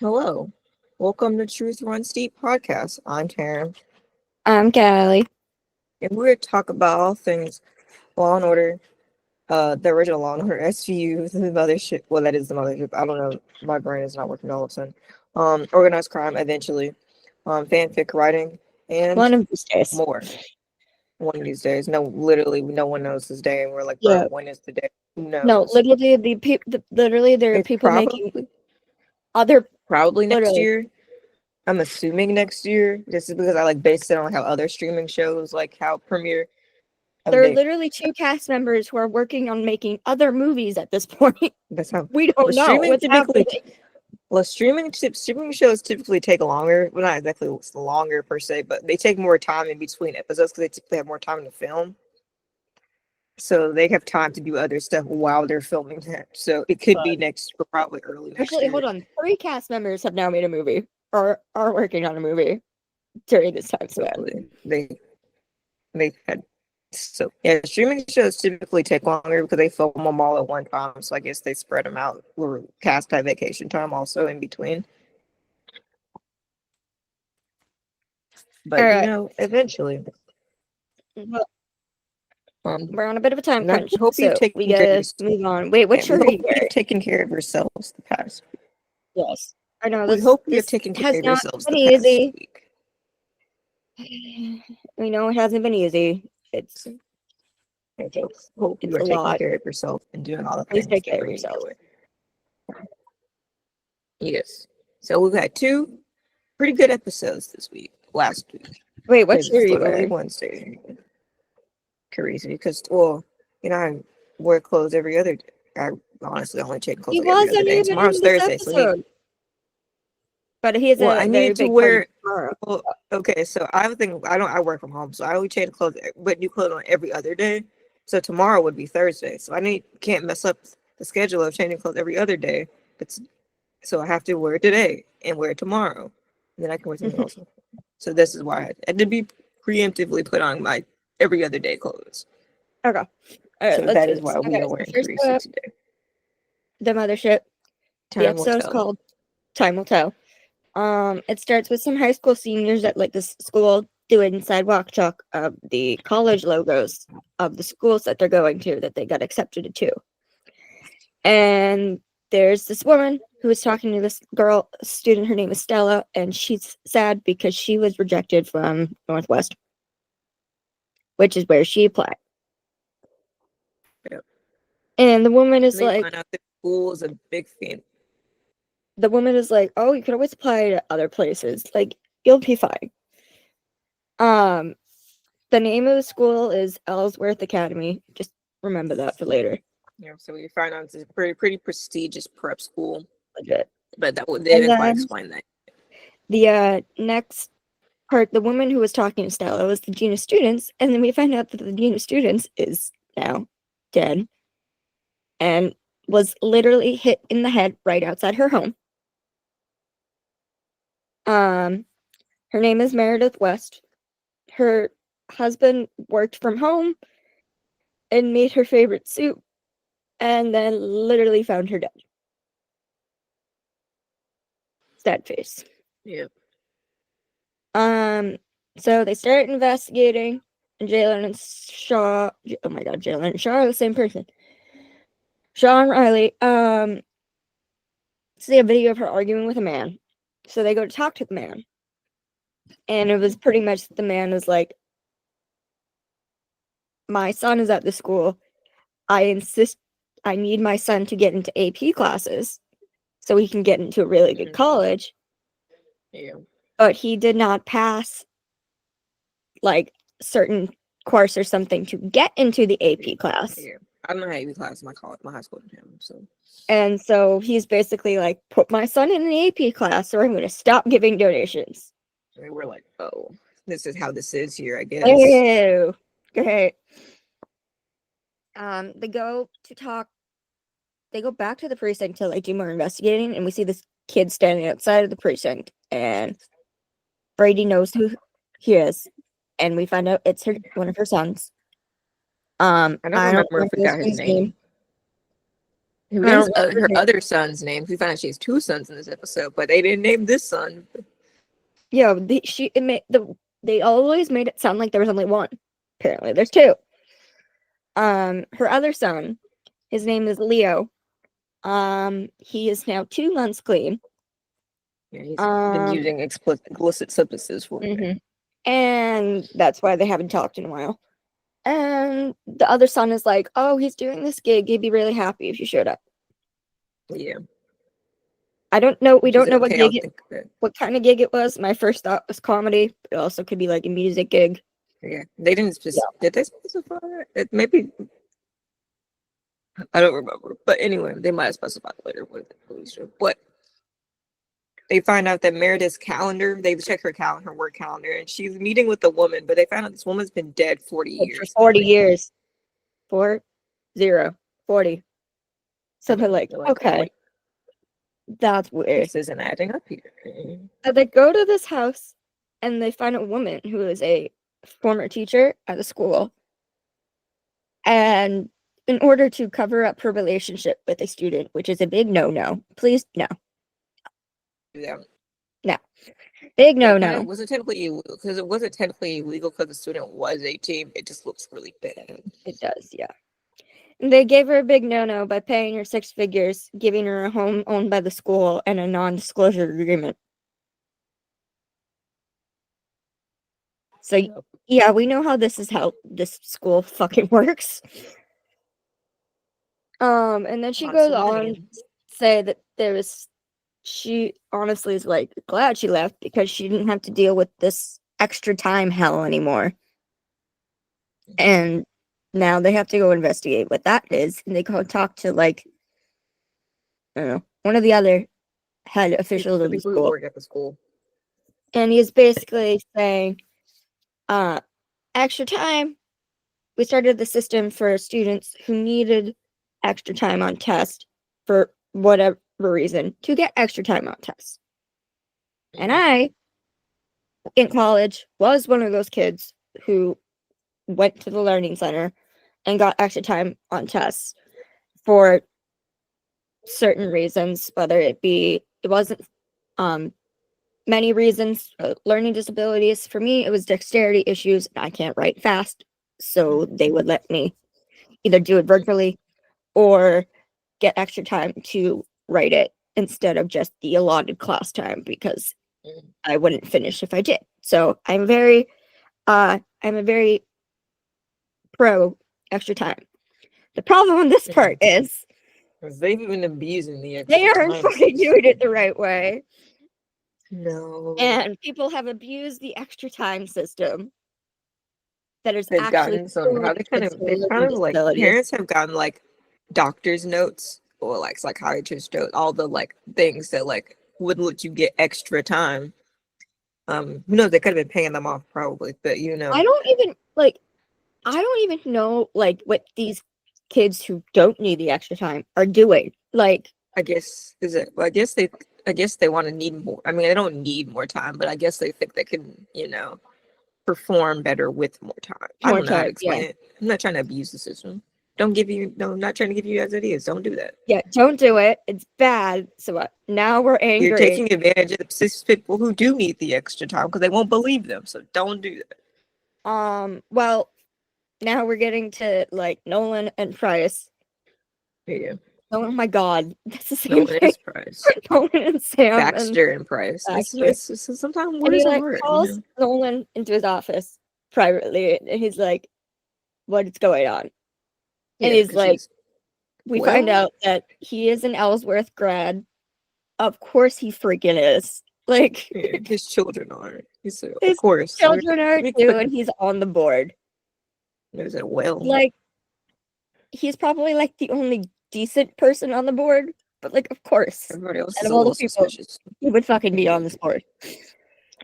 Hello. Welcome to Truth Runs Deep podcast. I'm Terryn, I'm Kalli. and we're going to talk about all things Law and Order, the original Law and Order, SVU, the mothership. Well, that is the mothership. I don't know. My brain is not working all of a sudden. Organized crime, eventually. Fanfic writing, and One of these days. more. One of these days. No, literally, no one knows this day, and we're like, bro, Yeah. when is the day? Who No, knows? literally there are It's people making probably other next literally year. I'm assuming next year, just because I like based it on how other streaming shows like how premiere of there are day. literally two cast members who are working on making other movies at this point. That's how. We But don't know streaming what's typically, happening. streaming shows typically take longer. Well, not exactly longer per se, but they take more time in between episodes because they typically have more time to film. So they have time to do other stuff while they're filming that. So it could be But next, or probably early next actually, year. hold on. 3 cast members have now made a movie or are working on a movie during this time span. Probably they had. So yeah, streaming shows typically take longer because they film them all at one time. So I guess they spread them out or cast have vacation time also in between. All But right. eventually. Well, Um, we're on a bit of a time and I crunch, hope you've so we taken care of gotta yourself. move on. Wait, what And we shirt are you hope you've wearing? taken care of yourselves the past. Yes. I know We this hope you have this taken care has of not yourselves been the past easy. week. We know it hasn't been easy. It's So I hope you it's are a taking lot. care of yourself and doing all the Please things take that care of bring you yourself. joy. Yes. So we've had two pretty good episodes this week. Last week. Wait, what Because shirt are it's you literally wearing? Wednesday. Crazy. Because, I wear clothes every other day. I honestly only take clothes He like every other wasn't day. And even tomorrow's in this Thursday, so episode. But he has I a very needed to big party wear. tomorrow. Well, okay, so I have a thing. I work from home, so I only change clothes, but new clothes on every other day. So tomorrow would be Thursday. So can't mess up the schedule of changing clothes every other day. But so I have to wear it today and wear it tomorrow, and then I can wear something else. So this is why I had to be preemptively put on my every other day clothes. Okay. All right, So let's that do is this. why we Okay, are so wearing first Carissa up, today. the mothership. The Time will episode is tell. called Time Will Tell. It starts with some high school seniors at like this school doing sidewalk chalk of the college logos of the schools that they're going to that they got accepted to. And there's this woman who is talking to this girl, student. Her name is Stella, and she's sad because she was rejected from Northwest, which is where she applied. Yep. And the woman is And they like, find out the school is a big fan. "Oh, you could always apply to other places. Like, you'll be fine." Um, the name of the school is Ellsworth Academy. Just remember that for later. So we find out it's a pretty prestigious prep school. Legit. But they And didn't quite then explain that. the next part, the woman who was talking to Stella was the dean of students, and then we find out that the dean of students is now dead and was literally hit in the head right outside her home. Her name is Meredith West. Her husband worked from home and made her favorite soup, and then literally found her dead. Sad face. Yeah. So they start investigating, and Jalen and Shaw. Oh my God, Jalen and Shaw are the same person. Shaw and Riley. See a video of her arguing with a man. So they go to talk to the man, and it was pretty much the man was like, "My son is at the school. I insist. I need my son to get into AP classes, so he can get into a really good college." Yeah. But he did not pass like certain course or something to get into the AP class. Yeah. I don't know how AP class my high school didn't have them, so. And so he's basically like, "Put my son in the AP class or I'm going to stop giving donations." And we're like, oh, this is how this is here, I guess. Ew. Great. They go to talk. They go back to the precinct to like do more investigating, and we see this kid standing outside of the precinct, and Brady knows who he is, and we find out it's one of her sons. I don't remember if I his got his name. name. Who I knows don't remember her his name. other son's name? We found out she has two sons in this episode, but they didn't name this son. Yeah, they always made it sound like there was only one. Apparently, there's two. Her other son, his name is Leo. He is now 2 months clean. Yeah, he's been using illicit substances for a bit. And that's why they haven't talked in a while. And the other son is like, "Oh, he's doing this gig. He'd be really happy if you showed up." Yeah. I don't know. We Which is don't know okay, I'll think of it. what kind of gig it was. My first thought was comedy. It also could be like a music gig. Yeah. They didn't did they specify it? Maybe I don't remember. But anyway, they might have specified later what the police show. But they find out that Meredith's calendar, they check her calendar, her work calendar, and she's meeting with a woman, but they found out this woman's been dead 40 For years. 40 years. 40. So they're like, okay, wait, that's weird. this isn't adding up here. So they go to this house and they find a woman who is a former teacher at a school. And in order to cover up her relationship with a student, which is a big no-no, please, no. Yeah. No. Big no-no. Was it technically illegal? Because it wasn't technically illegal because the student was 18. It just looks really bad. It does, yeah. And they gave her a big no-no by paying her 6 figures, giving her a home owned by the school, and a non-disclosure agreement. So, yeah, we know how this school fucking works. And then she goes on to say that she honestly is like glad she left because she didn't have to deal with this extra time hell anymore. And now they have to go investigate what that is. And they go talk to, like, I don't know, one of the other head officials of the People who school. work at the school. And he's basically saying, extra time. We started the system for students who needed extra time on test for whatever reason to get extra time on tests. And I, in college, was one of those kids who went to the learning center and got extra time on tests for certain reasons, whether it wasn't many reasons, learning disabilities. For me, it was dexterity issues, and I can't write fast, so they would let me either do it virtually or get extra time to write it instead of just the allotted class time because I wouldn't finish if I did. So I'm a very pro extra time. The problem on this part is they've been abusing the extra they aren't fucking doing it the right way. No. And people have abused the extra time system that is They've actually gotten some how they've kind of like parents have gotten like doctor's notes or like psychiatrist notes, all the like things that like would let you get extra time. Who knows, they could have been paying them off probably, but you know. I don't even know like what these kids who don't need the extra time are doing. Like, I guess I guess they want to need more. I mean, they don't need more time, but I guess they think they can, you know, perform better with more time. I don't know how to explain it. I'm not trying to abuse the system. I'm not trying to give you as it is. Don't do that. Yeah, don't do it. It's bad. So what? Now we're angry. You're taking advantage of the people who do need the extra time because they won't believe them. So don't do that. Well, now we're getting to like Nolan and Price. Yeah. Oh my god, that's the same Nolan thing. and Price. Nolan and Sam. Baxter and Price. It's sometimes words are like hard. Calls Nolan into his office privately, and he's like, "What's going on?" And he's like, "We find out that he is an Ellsworth grad. Of course, he freaking is. Like, his children are. Of course, children are too, and he's on the board. There's a well. Like, he's probably like the only decent person on the board, but like, of course, everybody else out of all the people, he would fucking be on this board.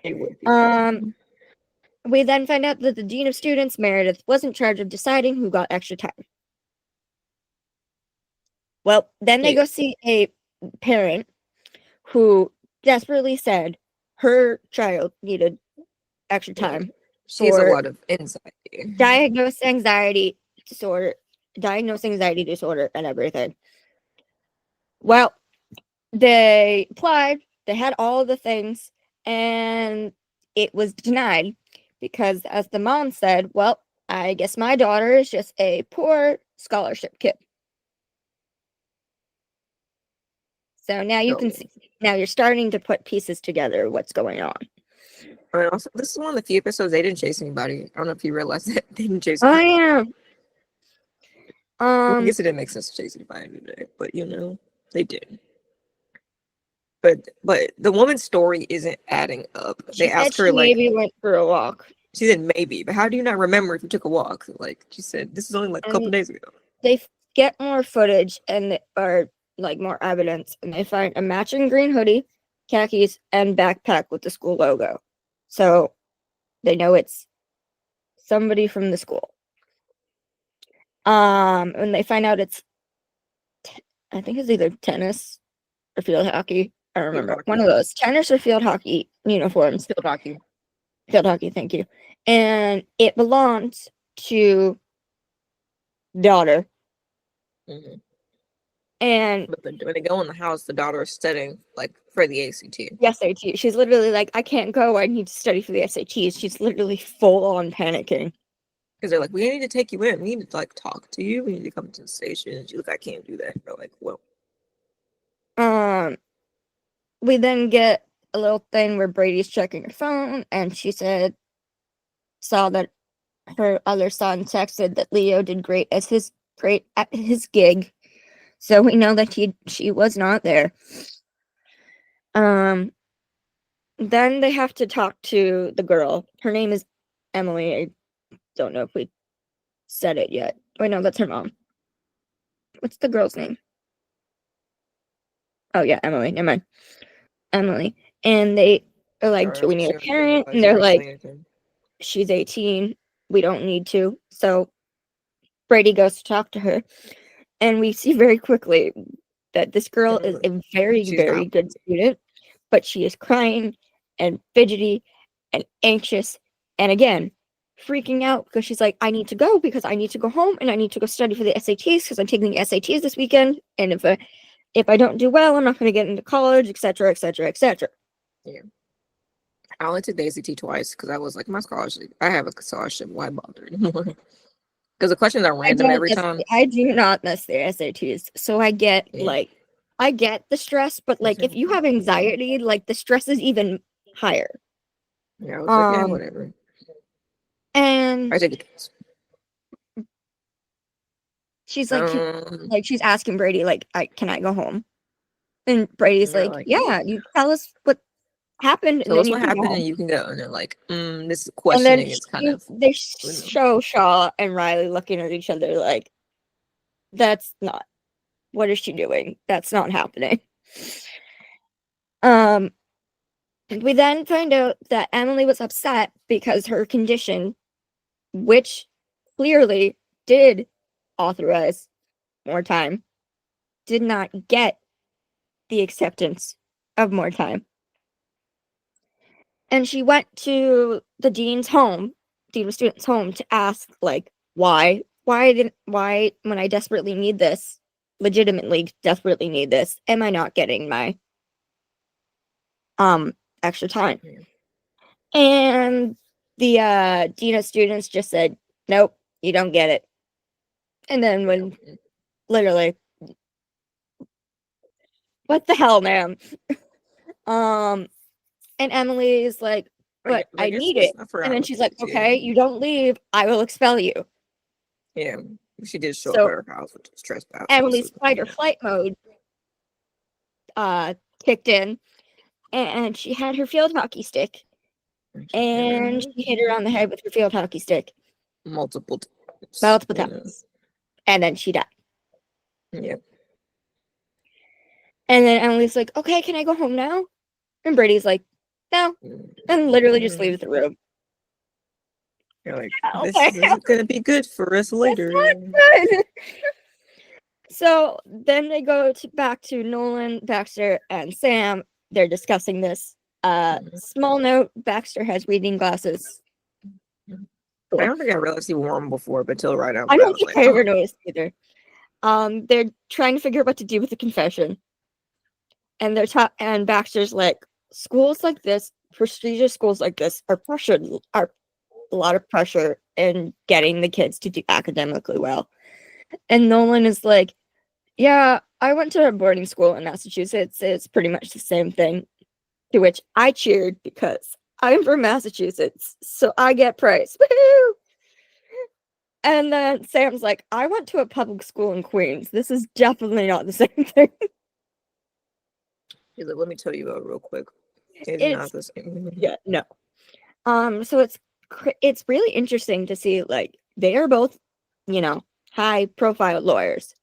He would be. We then find out that the dean of students, Meredith, was in charge of deciding who got extra time. Well, then they go see a parent who desperately said her child needed extra time. She has a lot of anxiety. Diagnosed anxiety disorder and everything. Well, they applied, they had all the things, and it was denied because, as the mom said, well, I guess my daughter is just a poor scholarship kid. So now you can So, see, now you're starting to put pieces together what's going on. and also, this is one of the few episodes they didn't chase anybody. I don't know if you realized that they didn't chase Oh anybody. yeah. Well, I guess it didn't make sense to chase anybody today, but they did. But the woman's story isn't adding up. She They said asked her she like, maybe went for a walk. she said maybe, but how do you not remember if you took a walk? Like she said, this is only like a couple And days ago. they get more footage and or like more evidence, and they find a matching green hoodie, khakis, and backpack with the school logo. So they know it's somebody from the school. And they find out it's I think it's either tennis or field hockey. I don't Field remember. hockey. One of those. Tennis or field hockey uniforms. Field hockey. Field hockey, thank you. And it belongs to daughter. Mm-hmm. And But when they go in the house, the daughter is studying like for the ACT. the SAT. She's literally like, I can't go. I need to study for the SATs. She's literally full on panicking. Because they're like, we need to take you in. We need to like talk to you. We need to come to the station. And she's like, I can't do that. They're like, well, Um, we then get a little thing where Brady's checking her phone, and she saw that her other son texted that Leo did great at his gig. So we know that she was not there. Then they have to talk to the girl. Her name is Emily. I don't know if we said it yet. Wait, no, that's her mom. What's the girl's name? Oh yeah, Emily. Never mind. Emily. And they are like, do we need a parent? And they're like, she's 18. We don't need to. So Brady goes to talk to her. And we see very quickly that this girl is a very, She's very not. good student, but she is crying and fidgety and anxious. And again, freaking out because she's like, I need to go because I need to go home and I need to go study for the SATs because I'm taking the SATs this weekend. And if I don't do well, I'm not going to get into college, etc., etc., etc. Yeah. I only took the ACT twice because I was like, my scholarship. I have a scholarship. Why bother anymore? Because the questions are random every time. I do not miss the SATs. So I get I get the stress, but like if you have anxiety, like the stress is even higher. Yeah, I was like, yeah, whatever. And I take it. she's like, she's asking Brady, like, can I go home? And Brady's like, yeah, you tell us what happened, and tell then us you what can go happened, home. and you can go. And they're like, this And then questioning is kind of. they show Shaw and Riley looking at each other like, that's not. What is she doing? That's not happening. We then find out that Emily was upset because her condition, which clearly did authorize more time, did not get the acceptance of more time. And she went to the dean of students' home to ask, like, why when I desperately need this, legitimately desperately need this, am I not getting my extra time? And the dean of students just said, nope, you don't get it. And then when literally, what the hell, ma'am? And Emily is like, but I need it. And then she's like, okay, you don't leave, I will expel you. Yeah, she did show up So at her house, which was trespass. Emily's fight or flight mode kicked in, and she had her field hockey stick, and she hit her on the head with her field hockey stick multiple times, and then she died. Yeah. And then Emily's like, okay, can I go home now? And Brady's like, no, and literally just leaves the room. You're like, this isn't gonna be good for us later. So then they go back to Nolan, Baxter, and Sam. They're discussing this. Small note: Baxter has reading glasses. Cool. I don't think I realized he wore them before, but till right now, I don't think I ever noticed either. They're trying to figure out what to do with the confession. And and Baxter's like, schools like this, prestigious schools like this, are a lot of pressure in getting the kids to do academically well. And Nolan is like, yeah, I went to a boarding school in Massachusetts. It's pretty much the same thing. To which I cheered because I'm from Massachusetts, so I get praise. Woohoo! And then Sam's like, I went to a public school in Queens. This is definitely not the same thing. He's like, let me tell you real quick. It's It's not the same. yeah, no. So it's really interesting to see, like, they are both, high profile lawyers,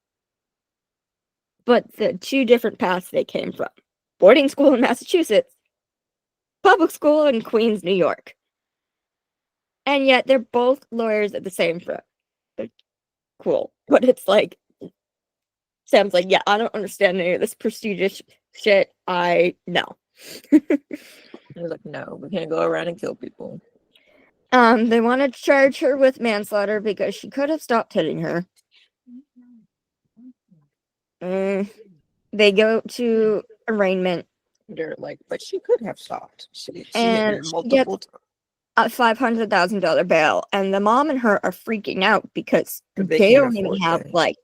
but the two different paths they came from. Boarding school in Massachusetts, public school in Queens, New York. And yet they're both lawyers at the same firm. They're cool. But it's like, Sam's like, yeah, I don't understand any of this prestigious shit. No. He's like, no, we can't go around and kill people. They want to charge her with manslaughter because she could have stopped hitting her. They go to arraignment. They're like, but she could have stopped. She hit And her she multiple gets times. a $500,000 bail, and the mom and her are freaking out because They they can't don't even afford have that. like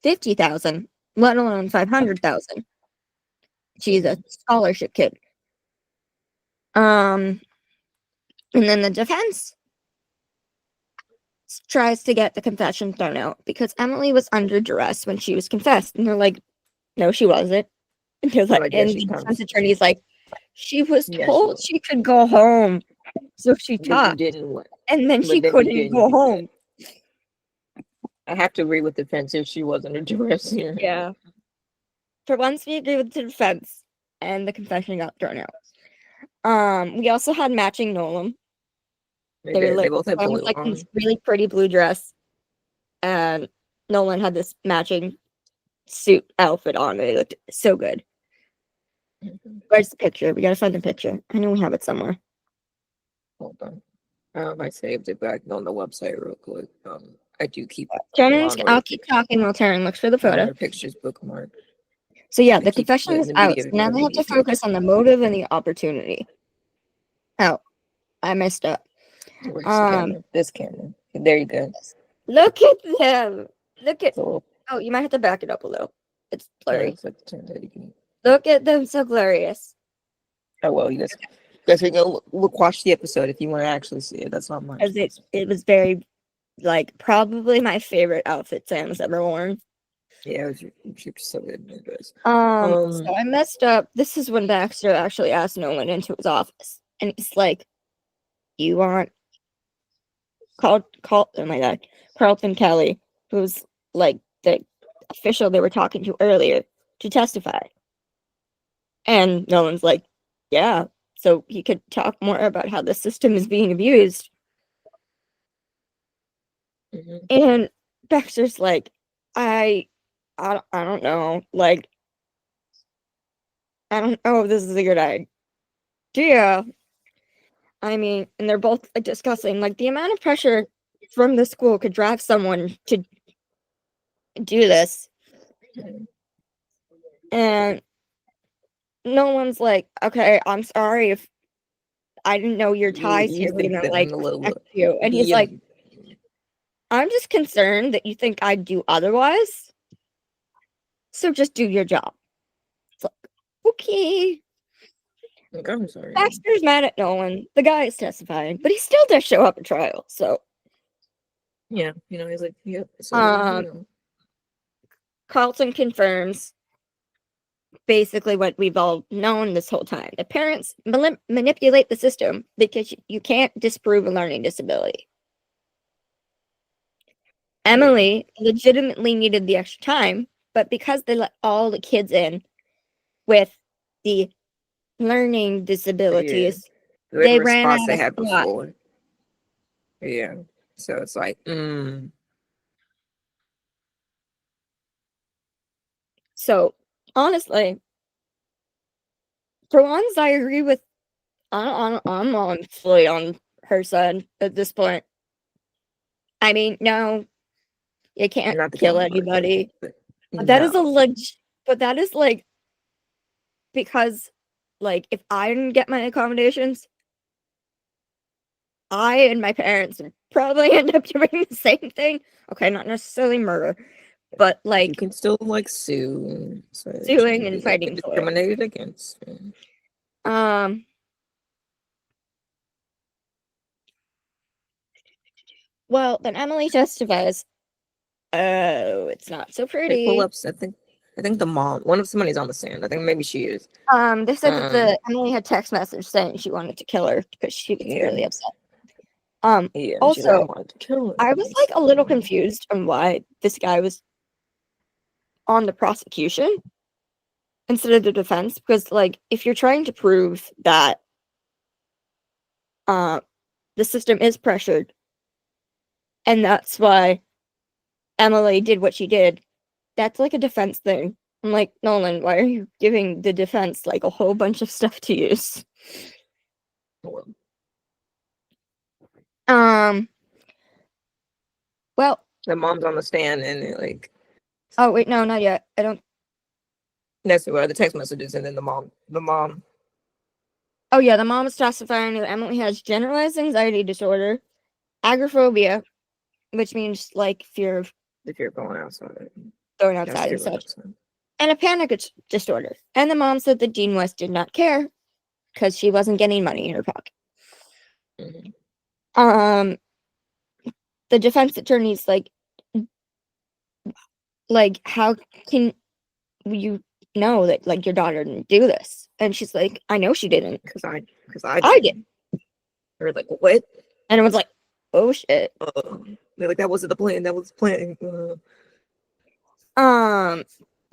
50,000, let alone 500,000. She's a scholarship kid. And then the defense tries to get the confession thrown out because Emily was under duress when she was confessed, and they're like, "No, she wasn't." And they're like, Like, yeah, and she the comes. defense attorney's like, "She was Yeah, told she could go home, so she but you talked, didn't what? and then But she then you couldn't didn't go do home." that. I have to agree with the defense if she wasn't a duress here. Yeah. For once, we agree with the defense, and the confession got thrown out. We also had matching Nolan. They both have Sam was blue like in on. this really pretty blue dress, and Nolan had this matching suit outfit on. It looked so good. Where's the picture? We gotta find the picture. I know we have it somewhere. Hold on. I saved it back on the website real quick. I do keep I'll keep talking while Terryn looks for the photo. pictures bookmarked. So yeah, I the keep confession is the out. media, So now the they have to media focus on the motive and the opportunity. Oh, I messed up. Where's the camera? This camera. There you go. Look at them. Look at. So, Oh, you might have to back it up a little. It's blurry. it's like 10:30. Look at them, so glorious. Oh well, you guys can go watch the episode if you want to actually see it. That's not mine. As it was very, like, probably my favorite outfit Sam's ever worn. Yeah, it was so good. So I messed up. This is when Baxter actually asked Nolan into his office, and he's like, "You want oh my god, Carlton Kelly, who's like the official they were talking to earlier, to testify." And Nolan's like, "Yeah, so he could talk more about how the system is being abused." And Baxter's like, I don't know, like, I don't know if this is a good idea. I mean, and they're both discussing, like, the amount of pressure from the school could drive someone to do this. And no one's like, okay, I'm sorry if I didn't know your ties here were gonna, like, affect you. And he's like, I'm just concerned that you think I'd do otherwise. So just do your job. It's like, okay. I'm sorry. Baxter's mad at Nolan. The guy is testifying, but he still does show up at trial. So yeah, he's like, yep. So, Carlton confirms basically what we've all known this whole time. The parents manipulate the system because you can't disprove a learning disability. Emily legitimately needed the extra time, but because they let all the kids in with the learning disabilities, they ran out of spots. Yeah. So it's like, So honestly, for once, I agree with. I'm fully on her side at this point. I mean, no, you can't kill anybody. But that is like because, like, if I didn't get my accommodations, I and my parents would probably end up doing the same thing. Okay, not necessarily murder, but You like can still like sue and such suing and and be like fighting for it. discriminated against. Um, well, then Emily testifies. Oh, it's not so They pull pretty. up. I think the mom, one of somebody's on the stand. I think maybe she is. They said that Um, Emily had text message saying she wanted to kill her because she was yeah, really upset. yeah. And she's like, I Also, wanted to kill her. I was like a little confused on why this guy was on the prosecution instead of the defense, because like if you're trying to prove that uh the system is pressured and that's why Emily did what she did, that's like a defense thing. I'm like, Nolan, why are you giving the defense like a whole bunch of stuff to use? Well, Um, well, the mom's on the stand and they're like, oh wait, no, not yet. I don't. that's where the text messages, and then the mom, Oh yeah, the mom is testifying that Emily has generalized anxiety disorder, agoraphobia, which means like fear of if you're going outside, going that's outside and true. such, and a panic disorder. And the mom said that Dean West did not care because she wasn't getting money in her pocket. Mm-hmm. Um, the defense attorney's like, how can you know that like your daughter didn't do this? And she's like, I know she didn't. Because I I did. did. They're like, what? And it was like, oh shit. They're like, that wasn't the plan. That was the plan.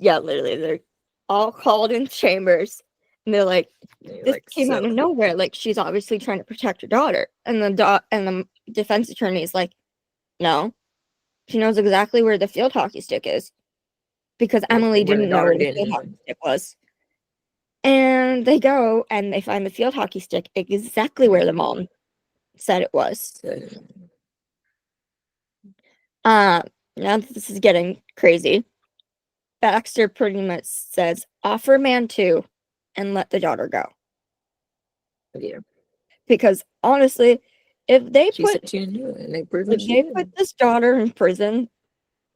Yeah, literally, they're all called in chambers, and they're like, this Like, came so out of nowhere. Like she's obviously trying to protect her daughter. And the defense attorney is like, no, she knows exactly where the field hockey stick is because Emily where the didn't know daughter where the field didn't hockey even. stick was. And they go and they find the field hockey stick exactly where the mom said it was. So, Uh, Now that this is getting crazy, Baxter pretty much says, offer man 2 and let the daughter go. yeah. Because honestly, if they She said she didn't do it, and they proven she put did. this daughter in prison,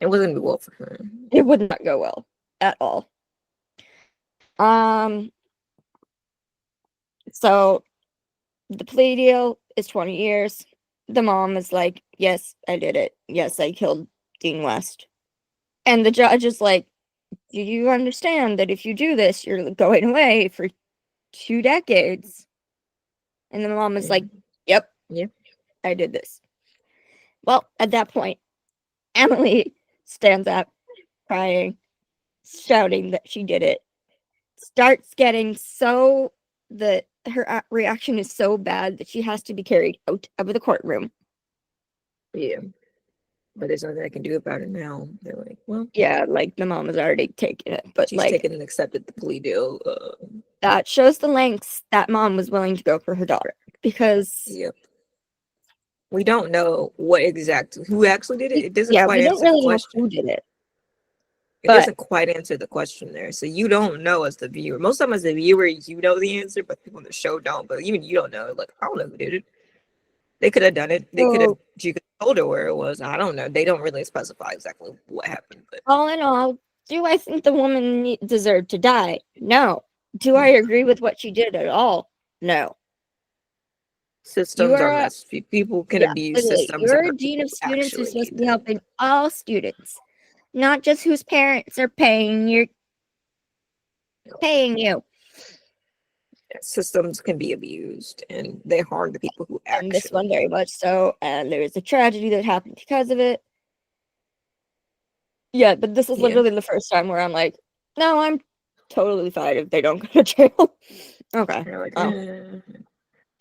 It wasn't gonna be well for her. it would not go well at all. So the plea deal is 20 years. The mom is like, yes, I did it. Yes, I killed Dean West. And the judge is like, do you understand that if you do this, you're going away for 2 decades? And the mom is like, yep, Yeah. I did this. Well, at that point, Emily stands up, crying, shouting that she did it. Starts getting so that her reaction is so bad that she has to be carried out of the courtroom. Yeah. But there's nothing I can do about it now. They're like, well, Yeah, like the mom has already taken it, but she's like taken and accepted the plea deal. that shows the lengths that mom was willing to go for her daughter because Yep. We don't know who actually did it. It doesn't yeah, quite we don't answer the really know question. who did it. It But doesn't quite answer the question there. So you don't know as the viewer. Most of them as the viewer, you know the answer, but people on the show don't. But even you don't know. Like, I don't know who did it. They could have done it. They could have. so She could have told her where it was. I don't know. They don't really specify exactly what happened. But all in all, do I think the woman deserved to die? No. Do I agree with what she did at all? No. You systems are are a messed. People can yeah, abuse literally. systems and You're a hurt dean people of who students who's actually supposed need to be them. helping all students, not just whose parents are paying you. Systems can be abused and they harm the people who And this actually one need very much so. And there was a tragedy that happened because of it. Yeah, but this is them. Yeah. literally the first time where I'm like, no, I'm totally fine if they don't go to jail. Okay. They're like, Oh,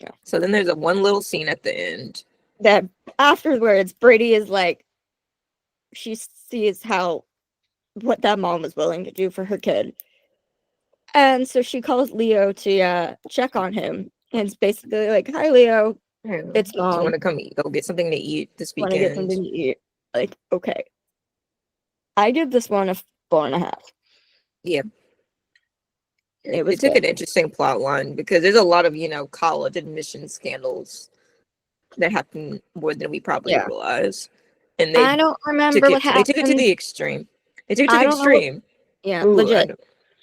yeah. So then there's a one little scene at the end. That afterwards, Brady is like, she sees how what that mom was willing to do for her kid. And so she calls Leo to check on him. And it's basically like, hi, Leo, it's Do you mom. want to come eat? Go get something to eat this Want to get weekend? something to eat? Like, okay. I give this one a 4.5. Yeah. It It was took good. an interesting plot line because there's a lot of, college admission scandals that happen more than we probably Yeah. realize. And I don't remember what they took it to happened. the extreme. They took it to I the don't know what. extreme. Yeah, Ooh, I legit. know.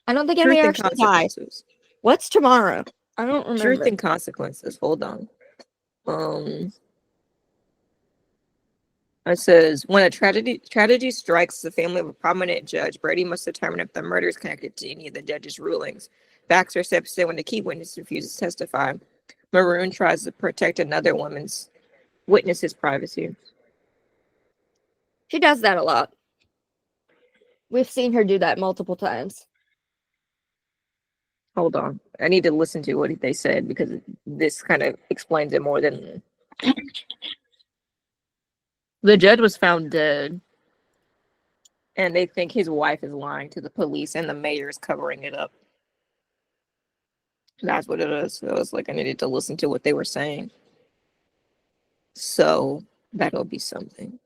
I don't think Truth anybody and actually died. consequences. What's tomorrow? I don't Truth remember. and consequences. Hold on. Um It says when a tragedy strikes the family of a prominent judge, Brady must determine if the murder is connected to any of the judge's rulings. Baxter steps in when the key witness refuses to testify. Maroon tries to protect another woman's witness's privacy. She does that a lot. We've seen her do that multiple times. Hold on. I need to listen to what they said because this kind of explains it more than the judge was found dead and they think his wife is lying to the police and the mayor is covering it up. That's what it is. So it's like I needed to listen to what they were saying. So that'll be something.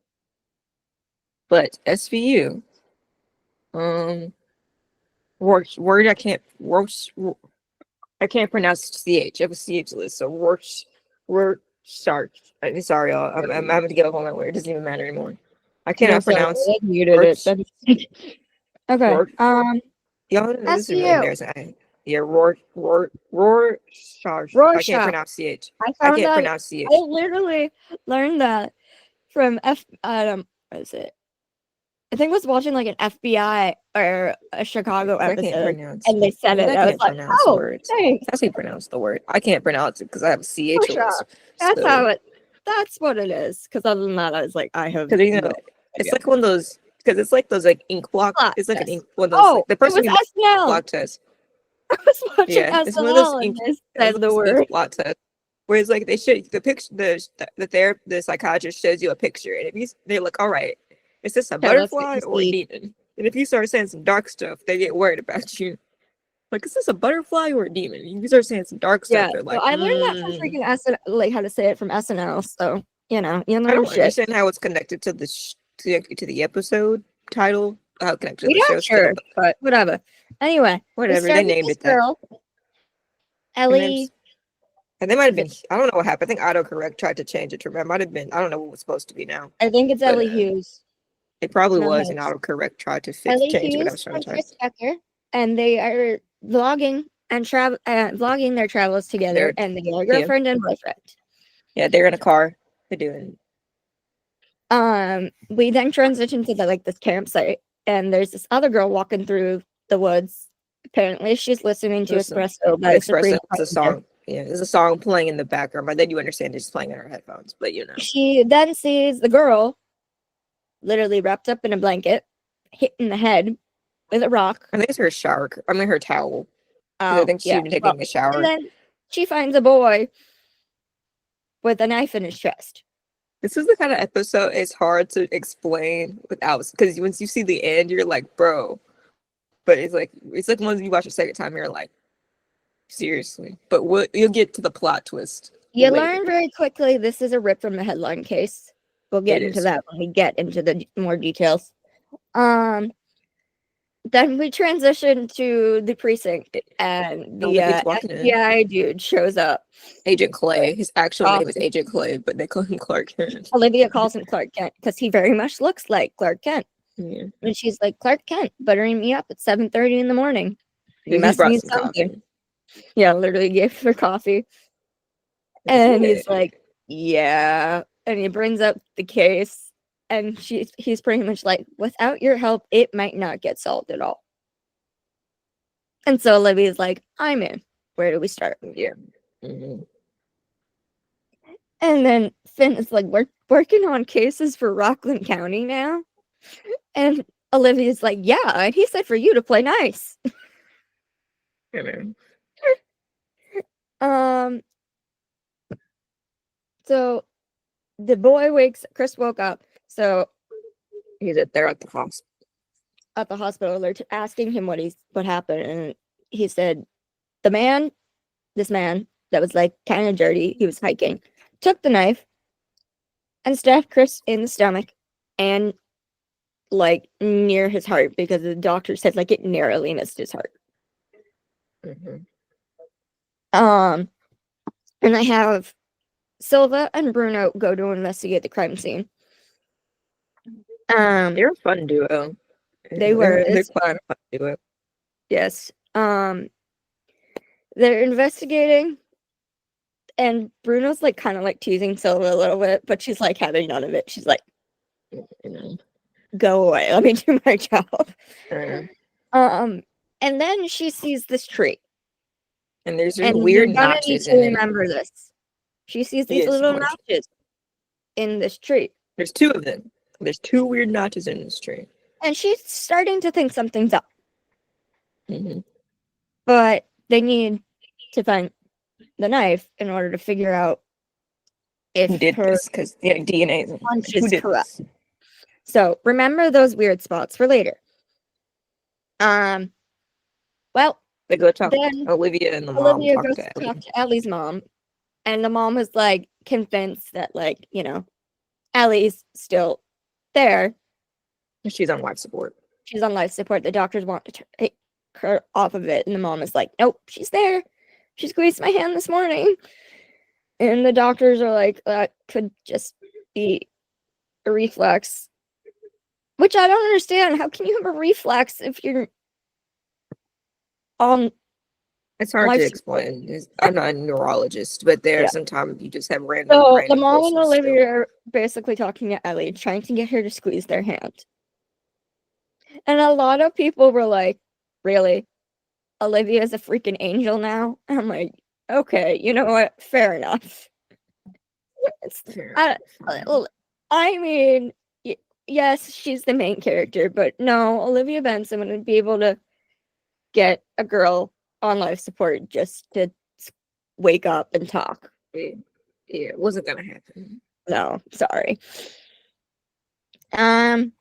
But SVU, word I can't pronounce CH. I have a CH list. So Rorschach. I'm sorry, y'all. I'm having to give up on that word. It doesn't even matter anymore. I I'm cannot sorry, pronounce I muted it. Rorsch. Okay. Rorsch. Y'all, this is really SVU. embarrassing. Yeah, Rorschach. I can't Rorschach. pronounce CH. I I found can't that. pronounce I CH. literally learned that from what is it? I think I was watching like an FBI or a Chicago 'Cause I can't episode, pronounce. and they said Because it. I I was can't like, pronounce "Oh, words. thanks, That's how you pronounce the word. I can't pronounce it because I have a CH Rorschach." list. That's how So, it. That's what it is. Because other than that, I was like, I have because no it's idea. like one of those. Because it's like those like ink block. Plot It's like an test. ink one of those like Oh, the it person was who makes SNL. block test. I was watching Yeah, it's one of those SNL and ink. they One said of the those word. block tests. Where it's like they show the picture, the psychiatrist shows you a picture, and if they're like, all right, is this a Okay, let's get butterfly to or a see. demon? And if you start saying some dark stuff, they get worried about you. Like, is this a butterfly or a demon? You start saying some dark stuff, Yeah, they're so like, I learned that from freaking SNL, like how to say it from SNL. So you I learn don't shit. understand how it's connected to to the episode title, how it connected to We the show not still, sure, but but whatever. Anyway, we whatever. They start with named this it that. girl, Her name's Ellie. and they might have been. I don't know what happened. I think autocorrect tried to change it to. It might have been. I don't know what it was supposed to be now, I think it's but Ellie Hughes. it probably No, was. And autocorrect tried to fix Ellie change what I Hughes was trying and to type. Chris Tucker, and they are vlogging and vlogging their travels together, They're and they are yeah, girlfriend and boyfriend. yeah. They're in a car. They're doing. We then transition to this campsite, and there's this other girl walking through the woods. Apparently, she's listening to Listen, Espresso by the Espresso. Supreme It's a Carpenter. song. Yeah, there's a song playing in the background, but then you understand it's playing in her headphones. But She then sees the girl literally wrapped up in a blanket, hit in the head with a rock. I think it's her shower. I mean, her towel. I Oh, think yeah. she's Well, taking a and shower. then she finds a boy with a knife in his chest. This is the kind of episode it's hard to explain without because once you see the end, you're like, bro. But it's like ones you watch a second time, you're like, seriously. But you'll get to the plot twist You later. learn very quickly this is a rip from the headline case. We'll get into that when we get into the more details. Then we transition to the precinct, and the Olivia's walking in. FBI dude shows up. Agent Clay. His actual name is Coffee. Agent Clay, but they call him Clark Kent. Olivia calls him Clark Kent because he very much looks like Clark Kent. Yeah. And she's like, Clark Kent, buttering me up at 7:30 in the morning. He He must brought mean some something. coffee. Yeah, literally gave her coffee. And he's like, yeah. And he brings up the case. And he's pretty much like, without your help, it might not get solved at all. And so Olivia's like, I'm in. Where do we start? Yeah. Mm-hmm. And then Finn is like, we're working on cases for Rockland County now. And Olivia's like, yeah. And he said for you to play nice. Yeah, man. So Chris woke up. So He's at there at the hospital. at the hospital, they're asking him what happened. And he said, this man that was like kind of dirty, he was hiking, took the knife and stabbed Chris in the stomach and like near his heart because the doctor said like it narrowly missed his heart. Mhm. And they have Silva and Bruno go to investigate the crime scene. They're a fun duo. They were. They're quite a fun duo. Yes. They're investigating, and Bruno's like kind of like teasing Silva a little bit, but she's like having none of it. She's like, You know. "Go away, let me do my job." Uh, And then she sees this tree, and there's and you're weird gonna need notches to in it. remember this. She sees these Yes, little bunch. notches in this tree, There's two of them. There's two weird notches in this tree. and she's starting to think something's up. Mm-hmm. But they need to find the knife in order to figure out Who if did her this? Because DNA is hunch who is did correct. this? So remember those weird spots for later. Well, They go talk. then Olivia and the mom Olivia talk goes to to talk Ellie. to Ellie's mom, and the mom is like convinced that, like, Ellie's still there. She's on life support. She's on life support. The doctors want to take her off of it, and the mom is like, "Nope, she's there. She squeezed my hand this morning." And the doctors are like, "That could just be a reflex," which I don't understand. How can you have a reflex if you're on It's hard to life support? explain. I'm not a neurologist, but there Yeah. sometimes you just have random So brain the mom and impulses still. Olivia are basically talking to Ellie, trying to get her to squeeze their hand. And a lot of people were like, "Really? Olivia's a freaking angel now?" And I'm like, "Okay, you know what? Fair enough." It's, I, well, I mean, yes, she's the main character, but no, Olivia Benson would be able to get a girl on life support just to wake up and talk. Yeah, it wasn't gonna happen. No, sorry. Um,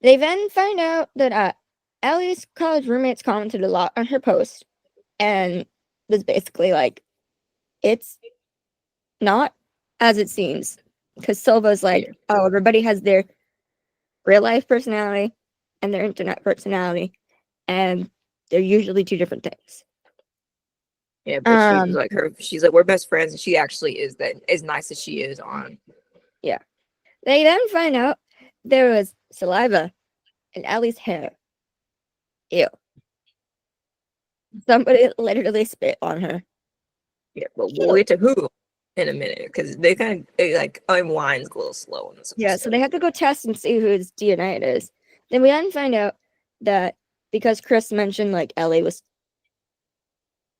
they then find out that Ellie's college roommates commented a lot on her post and was basically like, it's not as it seems. Because Silva's like, Yeah. "Oh, everybody has their real life personality and their internet personality, and they're usually two different things." Yeah, but she was like she's like, we're best friends, and she actually is that as nice as she is on. Yeah. They then find out there was saliva in Ellie's hair. Ew. Somebody literally spit on her. Yeah, but we'll get to who in a minute because they like unwinds a little slow in this Yeah, episode. so they have to go test and see whose DNA it is. Then we then find out that because Chris mentioned like Ellie was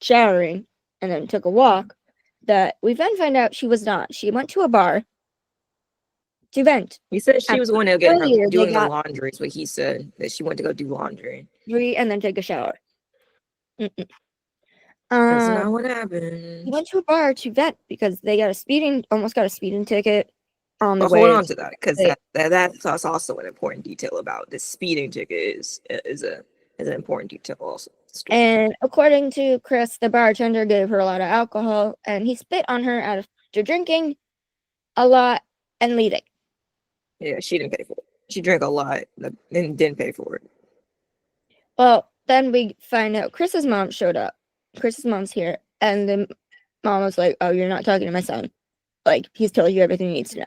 showering and then took a walk, that we then find out she was not. She went to a bar to vent. He said she And was going to get her earlier they doing the got laundry. Is what he said, that she went to go do laundry. free and then take a shower. Mm-mm. That's not what He happened. went to a bar to vent because they almost got a speeding ticket on the But hold way. on to that because that's also an important detail about the speeding ticket is an important detail also. And according to Chris, the bartender gave her a lot of alcohol and he spit on her after drinking a lot and leaving. Yeah, she didn't pay for it. She drank a lot and didn't pay for it. Well, then we find out Chris's mom showed up. Chris's mom's here, and the mom was like, "Oh, you're not talking to my son. Like, he's told you everything he needs to know."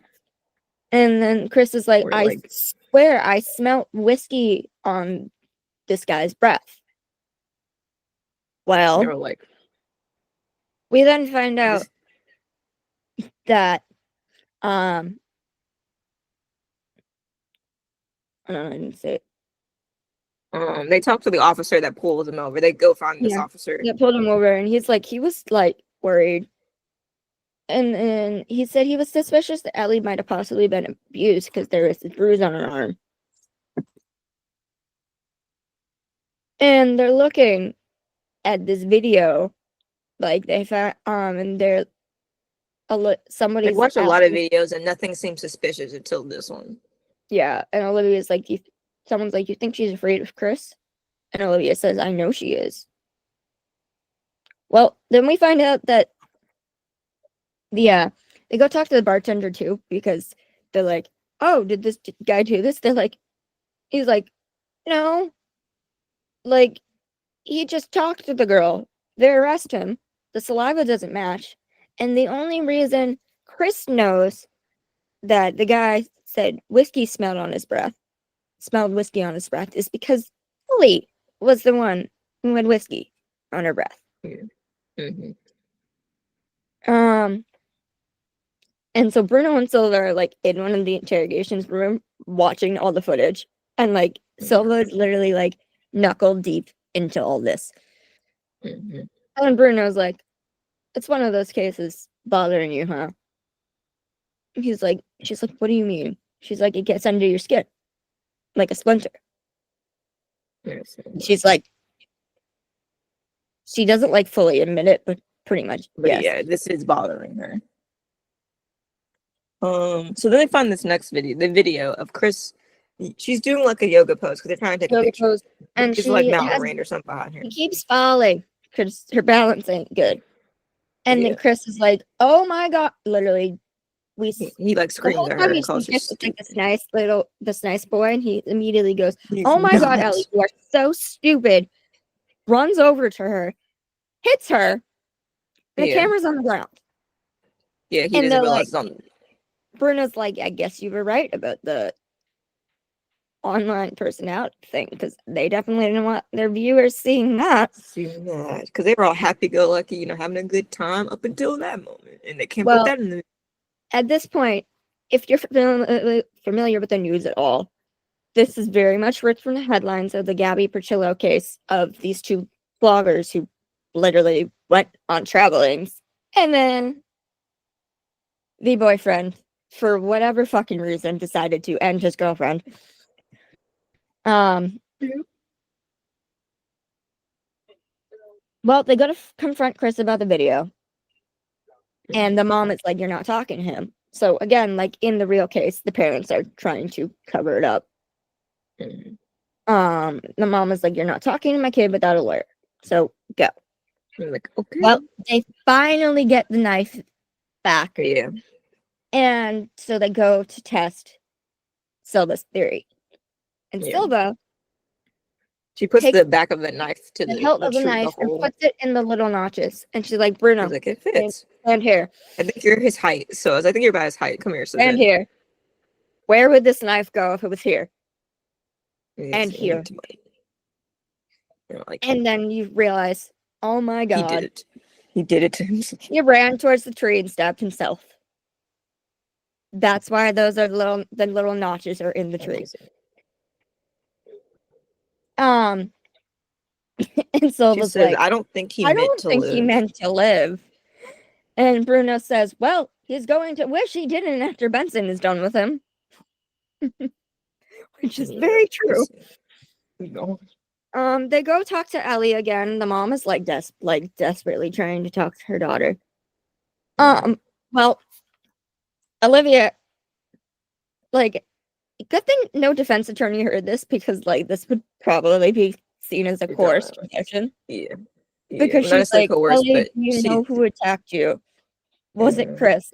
And then Chris is like, Or "I like, swear I smelt whiskey on this guy's breath." they Well, were like, we then find out this, that I don't know, I didn't say it. they talk to the officer that pulls him over. They go find this Yeah, officer. that pulled him over, and he was like worried, and then he said he was suspicious that Ellie might have possibly been abused because there was a bruise on her arm. And they're looking at this video, like they found, and they're They somebody's watched a lot of asking, videos and nothing seemed suspicious until this one. yeah, and Olivia's like, someone's like, "You think she's afraid of Chris?" And Olivia says, "I know she is." Well, then we find out that they go talk to the bartender too because they're like, "Oh, did this guy do this?" They're like, he's like, "No, like he just talked to the girl. They arrest him. The saliva doesn't match. And the only reason Chris knows that the guy said whiskey smelled whiskey on his breath, is because Kalli was the one who had whiskey on her breath. Yeah. Mm-hmm. And so Bruno and Silva are like in one of the interrogations room watching all the footage. And like Silva is literally like knuckle deep into all this. Mm-hmm. And Bruno's like, it's one of those cases bothering you, huh? She's like, what do you mean? She's like, it gets under your skin. Like a splinter. Yes. She's like, she doesn't like fully admit it, but pretty much. But yes. yeah, this is bothering her. So then they find this next video, the video of Chris. She's doing like a yoga pose because they're trying to take a picture. And she's she like mountain range or something behind her. She keeps falling because her balance ain't good. And then Chris is like, "Oh my god!" Literally, he like screams at her and calls her like this nice boy, and he immediately goes, "Oh my god, Ellie, you are so stupid!" Runs over to her, hits her, and the camera's on the ground. Yeah, he doesn't realize it's on. Bruno's like, "I guess you were right about the online personality thing, because they definitely didn't want their viewers seeing that." Because they were all happy-go-lucky, you know, having a good time up until that moment, and they can't put that in the. At this point, if you're familiar with the news at all, this is very much ripped from the headlines of the Gabby Percillo case of these two bloggers who literally went on travelings, and then the boyfriend, for whatever fucking reason, decided to end his girlfriend. Well, they go to confront Chris about the video. And the mom is like, "You're not talking to him." So again, like in the real case, the parents are trying to cover it up. The mom is like, "You're not talking to my kid without a lawyer. So go." I'm like, okay. Well, they finally get the knife back. Yeah. And so they go to test Silva's theory. And Silva, she puts the back of the knife to the hilt of the knife and puts it in the little notches. And she's like, "Bruno, she's like, it fits. Stand here." I think you're his height. So I think you're about his height. Come here. So stand here. Where would this knife go if it was here? And here. And then you realize, oh my god. He did it to himself. He ran towards the tree and stabbed himself. That's why those are the little notches are in the tree. And Silva's like, I don't think he meant to live. And Bruno says, well, he's going to wish he didn't after Benson is done with him. Which is very true. They go talk to Ellie again. The mom is like desperately trying to talk to her daughter. Well, Olivia, like, good thing no defense attorney heard this, because like this would probably be seen as a coerced confession. Yeah. Because she's like, Ellie, you know who attacked you? Was it Chris?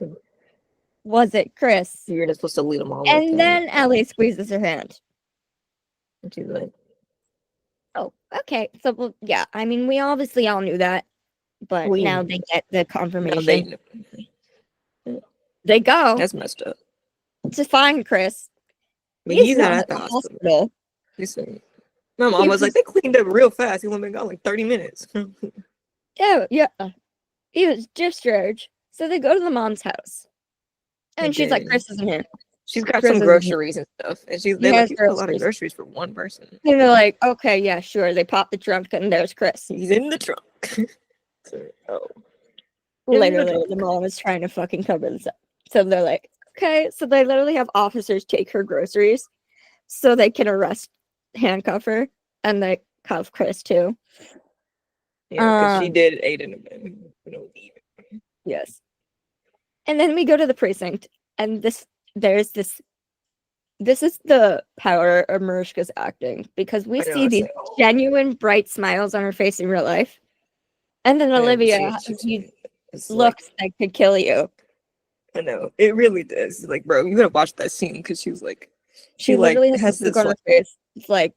Was it Chris? You're just supposed to lead them all. And then Ellie squeezes her hand. And she's like, oh, okay. So, well, yeah, I mean, we obviously all knew that, but now they get the confirmation. They go. That's messed up. To find Chris. He's not at the hospital. My mom was like, they cleaned up real fast. He only been gone like 30 minutes. Yeah. He was discharged. So they go to the mom's house. And she's like, Chris isn't here. She's got some groceries and stuff. And they're like, you got a lot of groceries for one person. And they're like, okay, yeah, sure. They pop the trunk and there's Chris. He's in the trunk. Literally, the mom is trying to fucking cover this up. So they're like, okay. So they literally have officers take her groceries so they can handcuff her, and they cuff Chris too. Yeah, because she did aid in a Yes. And then we go to the precinct, and this is the power of Mariska's acting, because we see these genuine bright smiles on her face in real life. And then Olivia, looks like could kill you. I know. It really does. Like, bro, you gotta watch that scene, because she was like, she literally has this look on her face. It's like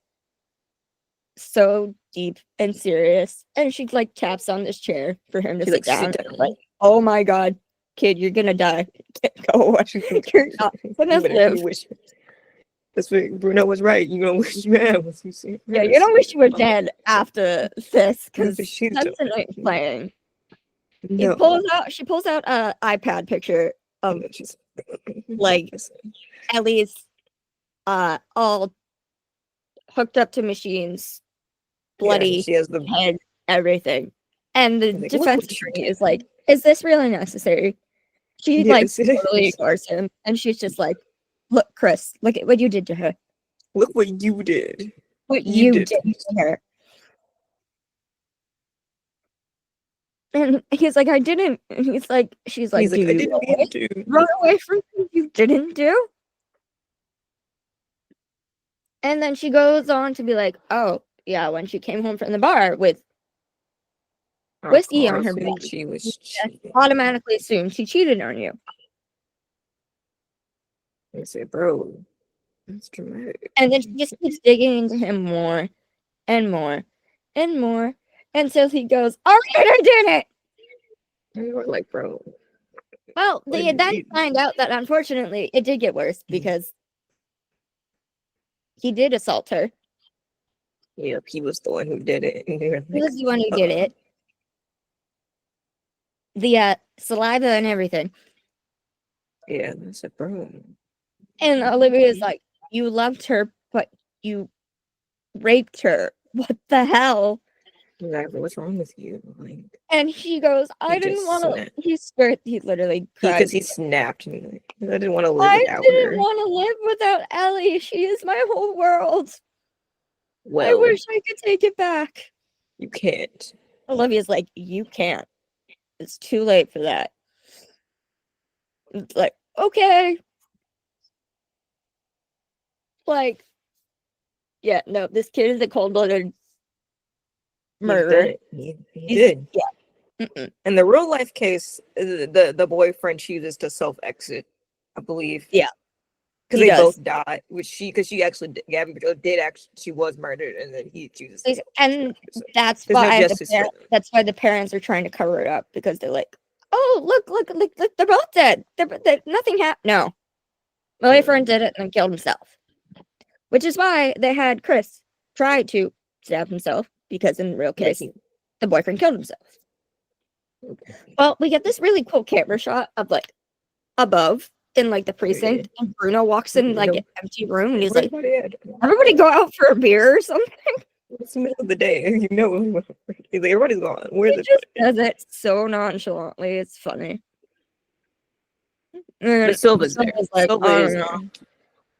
so deep and serious, and she like taps on this chair for him to She sit like down. sit down. Like, oh my god, kid, you're gonna die. Go away. You're not gonna live. You wish. That's what Bruno was right. You gonna wish you had once you see. Yeah, you don't wish you were dead after this, because That's what she's that's not playing. No. She pulls out a iPad picture of And then she's like Ellie's all hooked up to machines, bloody she has the head, everything. And the like, look defense what you attorney did. is like, is this really necessary? She like Yes, it totally is. ignores him, and she's just like, look, Chris, look at what you did to her. Look what you did. What You you did. did to her. And he's like, I didn't. And she's like, He's do like, I you didn't mean to. run away from things you didn't do? And then she goes on to be like, oh, yeah, when she came home from the bar with whiskey on her breath, She was you automatically assumed she cheated on you. I said, bro, that's dramatic. And then she just keeps digging into him more and more and more until he goes, all right, I did it. And you were like, bro. Well, what they did then you do? find out that unfortunately it did get worse because he did assault her. Yep, he was the one who did it. And they were He like, was the one who did it. The saliva and everything. yeah, and I said, bro. And Olivia's like, you loved her, but you raped her. What the hell? Exactly, what's wrong with you? Like, And he goes, I he didn't just want to. snapped. He literally cried. Because he snapped me. Like, I didn't want to live I without didn't her. want to live without Ellie. She is my whole world. I Well, wish I could take it back. you can't. Olivia's like, you can't. It's too late for that. It's like, okay. Like, yeah, no, this kid is a cold-blooded murderer. He did. Yeah. Mm-mm. In the real life case, the boyfriend chooses to self-exit, I believe. Yeah. Because He they does. both died. Because she actually, Gabby did actually, she was murdered, and then he chooses to And that's There's no why justice for them. that's why the parents are trying to cover it up, because they're like, oh, look, they're both dead. Nothing happened. No. My boyfriend did it and then killed himself. Which is why they had Chris try to stab himself, because in the real case, the boyfriend killed himself. Well, we get this really cool camera shot of like above in like the precinct, and Bruno walks in like an empty room, and he's like, everybody go out for a beer or something. It's the middle of the day, everybody's gone. Where's He it? just does it so nonchalantly. It's funny. But Silva's there. Like, Silva I is don't there. know.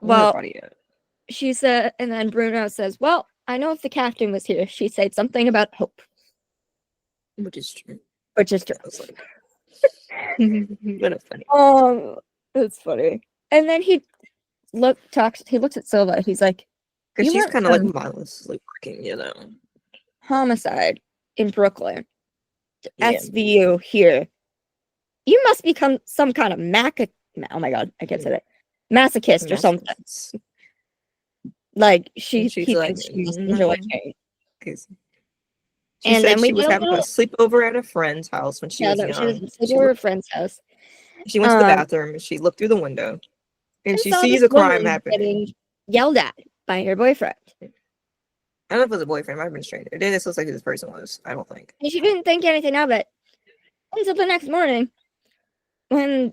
Well, Nobody yet. she said, and then Bruno says, well, I know if the captain was here, she'd say something about hope. Which is true. Which is true. What a funny. It's funny. And then he looks at Silva. He's like, Because she's weren't kind of like mindlessly working, homicide in Brooklyn. Yeah. SVU here. You must become some kind of oh my god, I can't say that. Masochist or something. Like she's like, she must enjoy pain. She said she was having a sleepover at a friend's house when she was young. She was sleepover at a friend's house. She went to the bathroom and she looked through the window and she sees a crime happening. Getting yelled at by her boyfriend. I don't know if it was a boyfriend, it might have been a stranger. It didn't look like who this person was, I don't think. And she didn't think anything of it until the next morning when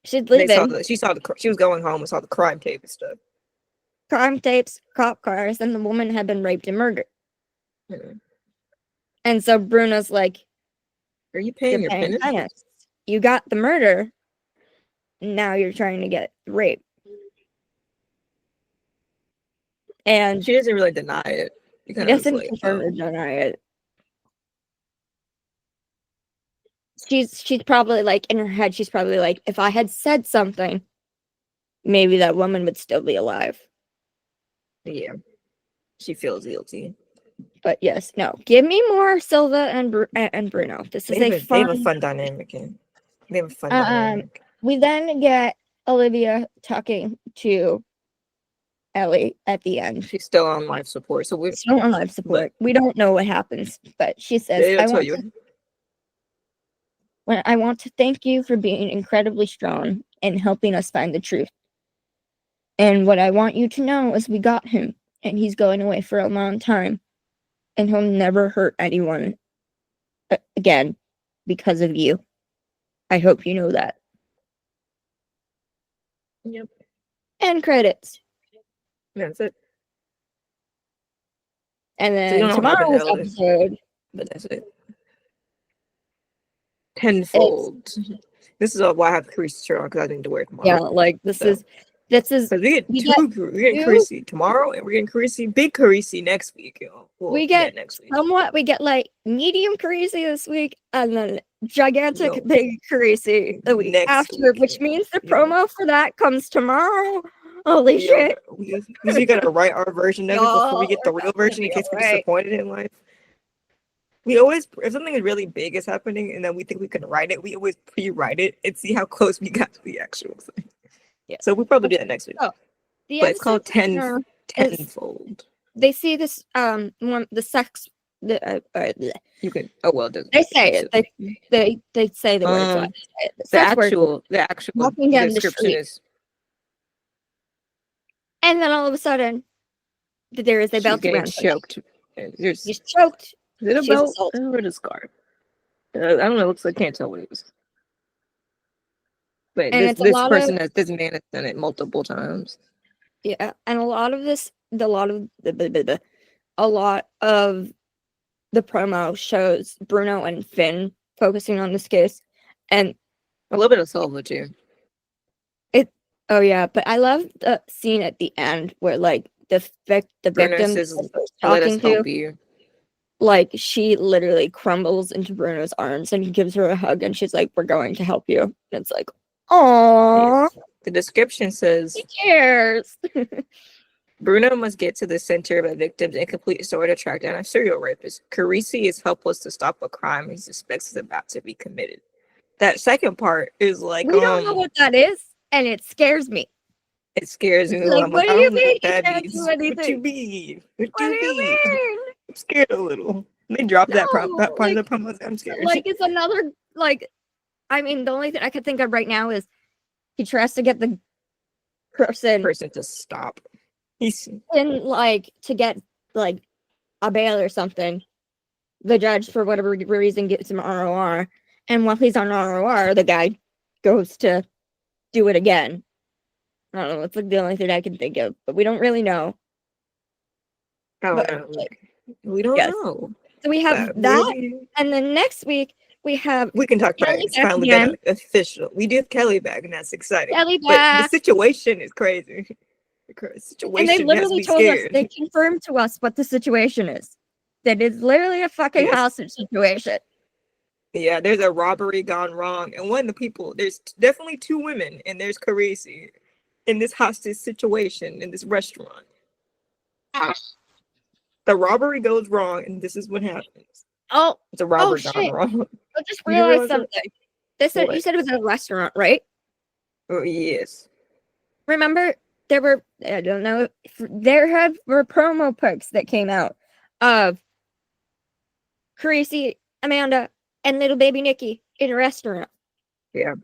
she's leaving. She was going home and saw the crime tape and stuff. Crime tapes, cop cars, and the woman had been raped and murdered. And so Bruno's like, are you paying your penance? You got the murder. Now you're trying to get rape. And she doesn't really deny it. She doesn't confirm or deny it. She's probably like, in her head, she's probably like, if I had said something, maybe that woman would still be alive. Yeah. She feels guilty. But yes, no. Give me more Silva and Bruno. This is a fun... They have a fun dynamic. They have a fun dynamic. We then get Olivia talking to Ellie at the end. She's still on life support. So we Still on life support. We don't know what happens, but she says, they'll tell you. I want to thank you for being incredibly strong and helping us find the truth. And what I want you to know is we got him, and he's going away for a long time, and he'll never hurt anyone again because of you. I hope you know that. Yep. And credits. That's it. And So you then don't know what happened to tomorrow's Ellie, episode, but that's it. Tenfold. This is why I have Carissa shirt on, because I need to wear it tomorrow. yeah, like this So. is Because we get Carissa tomorrow, and we're getting Carissa, big Carissa next week. Well, we get next week. somewhat, we get like medium Carissa this week, and then gigantic big Carissa the week next after, week, which means the promo for that comes tomorrow. Holy shit. We gotta write our version of it before we get the real version in case we're disappointed in life. We always, if something really big is happening and then we think we can write it, we always pre-write it and see how close we got to the actual thing. Yeah. So we'll probably do that next week. Oh, but it's called Tenfold. They see this the sex you can they say it. They say the words. The actual walking down description is. And then all of a sudden, there is a belt around. Choked. She's choked. Is it a belt or a scarf? I don't know. It looks like I can't tell what it is. But this man has done it multiple times. Yeah, and a lot of the promo shows Bruno and Finn focusing on this case, and a little bit of Silva too. Oh yeah, but I love the scene at the end where like the victim is talking to you. Like she literally crumbles into Bruno's arms and he gives her a hug and she's like, "We're going to help you." And it's like, "Aww." Yes. The description says, "He cares." Bruno must get to the center of a victim's incomplete story to track down a serial rapist. Carisi is helpless to stop a crime he suspects is about to be committed. That second part is like, we don't know what that is. And it scares me. It scares me. Like, what do you mean? What do you mean? What do you mean? I'm scared a little. They dropped that part of the promo. I'm scared. Like, it's another, like, I mean, the only thing I could think of right now is he tries to get the person to stop. To get, like, a bail or something. The judge, for whatever reason, gets him ROR. And while he's on ROR, the guy goes to do it again. I don't know. It's like the only thing I can think of, but we don't really know. We don't know. So we have that, and then next week we can talk about it. It's finally been official. We do have Kelly back, and that's exciting. Kelly back. But the situation is crazy. And they literally told us, they confirmed to us what the situation is. That it's literally a fucking hostage situation. Yeah, there's a robbery gone wrong. And one of the people, there's definitely two women, and there's Carisi in this hostage situation in this restaurant. The robbery goes wrong, and this is what happens. Oh, it's a robbery gone wrong. I just realized something. You said it was a restaurant, right? Oh, yes. Remember, there were promo pics that came out of Carisi, Amanda, and little baby Nikki in a restaurant. Yeah.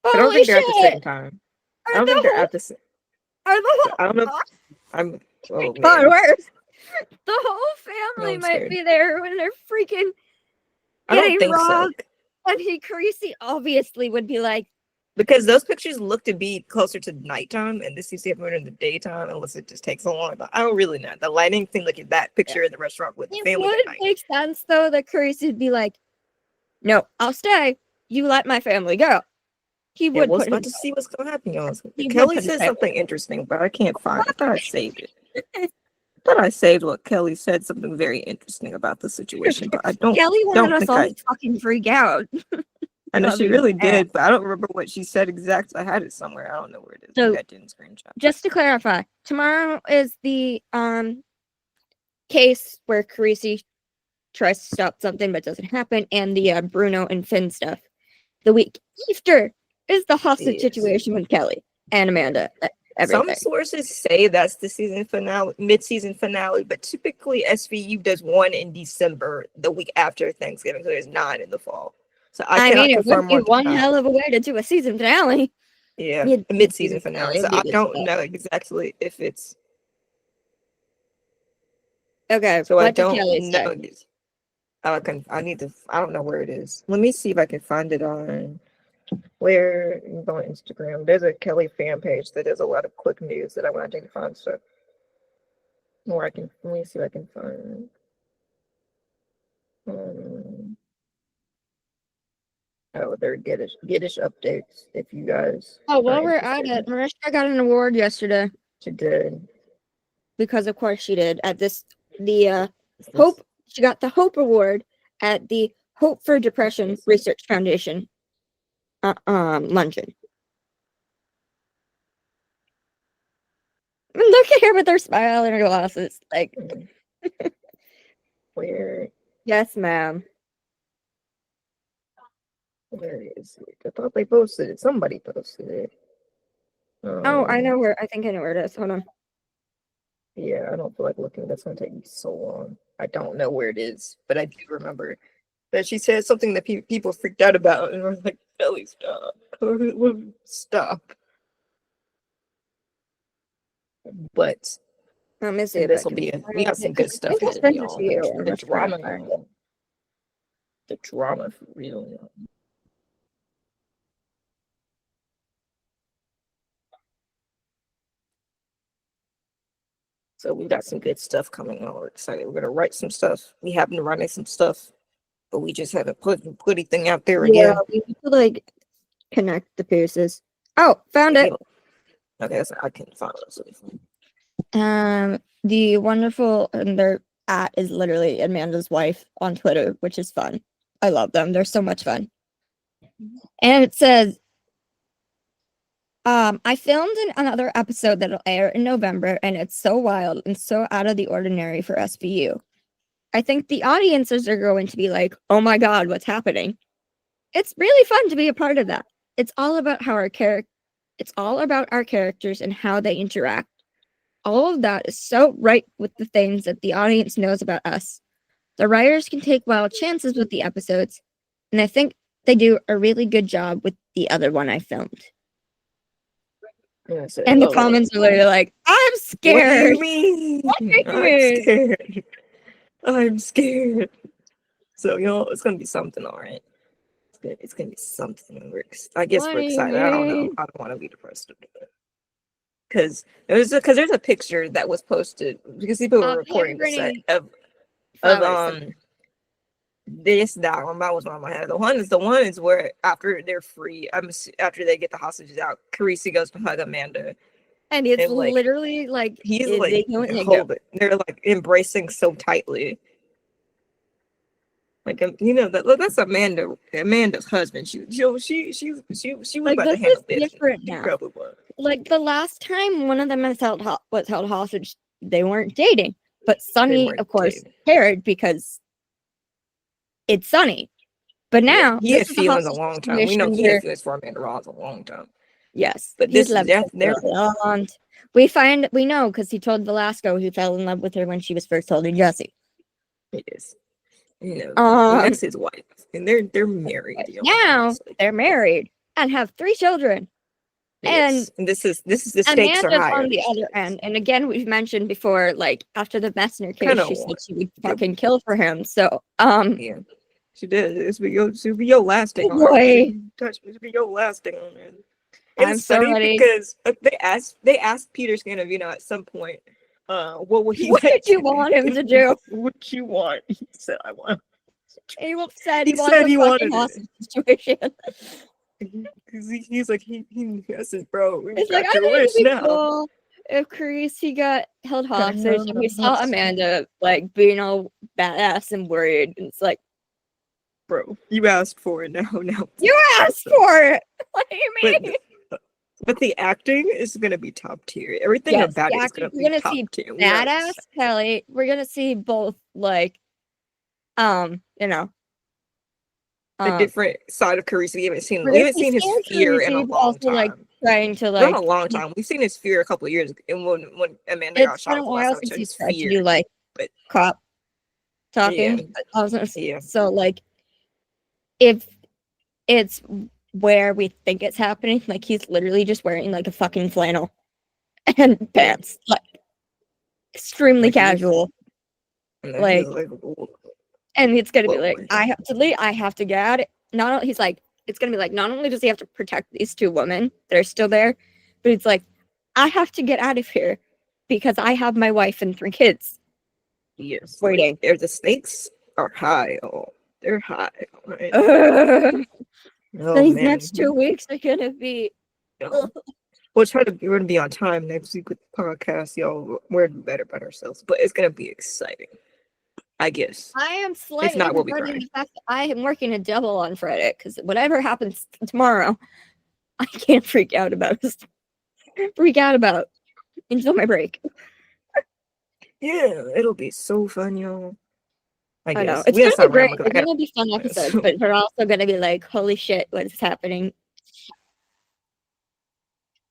I don't think they're at the same time. I don't think they're at the same. I don't know. I'm. Oh, God, where's the whole family might be there when they're freaking getting robbed. And Carisi obviously would be like, because those pictures look to be closer to nighttime, and this seems to happen in the daytime, unless it just takes so long. But I don't really know. The lighting thing, like that picture in the restaurant with the family. It would make sense though that Carisi would be like, "No, I'll stay. You let my family go." He would. We'll about to see what's going to happen, y'all. Kelly said something interesting, but I can't find it. I thought I saved it. I thought I saved what Kelly said, something very interesting about the situation, but I don't. Kelly wanted us all to fucking freak out. I know she really did, but I don't remember what she said exactly. I had it somewhere. I don't know where it is. So, I didn't screenshot. Just to clarify, tomorrow is the case where Carisi tries to stop something but doesn't happen, and the Bruno and Finn stuff. The week after is the hostage situation with Kelly and Amanda. Some everything. sources say that's the season finale, mid-season finale, but typically SVU does one in December, the week after Thanksgiving, so there's 9 in the fall. So I mean, cannot it would confirm be or one deny. hell of a way to do a season finale. Yeah, a Mid-season mid-season finale. So would be I good don't stuff. know exactly if it's. Okay, So I what did don't Kelly know. say? I need to. I don't know where it is. Let me see if I can find it on. Where you go on Instagram. There's a Kelly fan page that does a lot of quick news that I want to find stuff. Or I can let me see if I can find. Oh, they're Giddish updates. If you guys Oh, are while we're at interested, it, Mariska got an award yesterday she did. because, of course, she did at the Is this- Hope. She got the Hope Award at the Hope for Depression Research Foundation luncheon. I mean, look at her with her smile and her glasses. Like, Where yes, ma'am. is it? I thought they posted it. Somebody posted it. Oh, I know where. I think I know where it is. Hold on. Yeah, I don't feel like looking. That's gonna take me so long. I don't know where it is, but I do remember that she said something that people freaked out about, and I was like, "Kelly, stop, stop." But Let me see and if I this will can be find we got it, some 'cause good I stuff think I ahead, sent it y'all. to you. The I'm trying to find it. the drama for real. Y'all. So we got some good stuff coming on. We're excited. We're gonna write some stuff. We have been writing some stuff, but we just haven't put anything out there Yeah, again. we need to like connect the pieces. Oh, found it. Okay, so I can find it. So The wonderful and their at is literally Amanda's wife on Twitter, which is fun. I love them. They're so much fun. And it says, I filmed another episode that'll air in November, and it's so wild and so out of the ordinary for SVU. I think the audiences are going to be like, oh my god, what's happening? It's really fun to be a part of that. It's all about how it's all about our characters and how they interact. All of that is so right with the things that the audience knows about us. The writers can take wild chances with the episodes, and I think they do a really good job with the other one I filmed. And the comments are literally like, I'm scared. What do you mean? I'm scared. I'm scared. So it's gonna be something, all right. It's gonna be something. I guess we're excited. I don't know. I don't want to be depressed because there's a picture that was posted because people were recording the set of that one. That was one in my head. The one is where after they're free, after they get the hostages out, Carisi goes to hug Amanda. And it's literally like he's like they're like embracing so tightly. Like that's Amanda's husband. She was like, about to handle business. Different now. Like the last time one of them was held hostage, they weren't dating. But Sunny, of course, cared because it's Sunny. But now he had feelings a long time. We know he had feelings for Amanda Ross a long time. Yes, but this is we know because he told Velasco he fell in love with her when she was first holding Jesse. It is, that's his wife, and they're married. Now they're married and have 3 children. And this is the stakes are higher on the other end. And again, we've mentioned before, like after the Messner case, she said she would fucking kill for him. So yeah, she did. This be your last thing on her. This be your last thing on her. It's funny because they asked Peter Scandavino at some point, what would he? What did you want him to do? What you want? He said, "I want." He said he wanted a situation. He's like he said, bro. It's like I think it'd be cool if Carisi got held hostage and we saw Amanda like being all badass and worried. And it's like, bro, you asked for it now. You asked for it. What do you mean? But the acting is gonna be top tier. Everything about it is gonna be top tier. Badass Kelly. We're gonna see both like, a different side of Carisi. We haven't seen his fear in a long time. Like trying to Not a like. long time. We've seen his Sphere a couple of years ago, and when Amanda got It's shot been was a the last while time we since showed he's his tried to Sphere. do like But cop yeah, talking. yeah, So like, if it's where we think it's happening, like he's literally just wearing like a fucking flannel and yeah. pants, like extremely Like he's casual. and then he's Like, like, and it's gonna be whoa, like, I have to leave. I have to get out. Not only he's like, it's gonna be like, not only does he have to protect these two women that are still there, but it's like, I have to get out of here because I have my wife and 3 kids yes, like waiting. the stakes are high. Oh, they're high. Right? Ugh. Oh These man. next 2 weeks are gonna be. No. We're gonna be on time next week with the podcast, y'all. We're better about ourselves, but it's gonna be exciting. I guess. I am If slightly not, we'll be regretting crying. the fact that I am working a double on Friday because whatever happens tomorrow, I can't freak out about. Freak out about until my break. Yeah, it'll be so fun, y'all. I I know guess it's we gotta gonna be stop great. rambling because They're I gonna be fun gotta. episodes, but they're also gonna be like, holy shit, what is happening?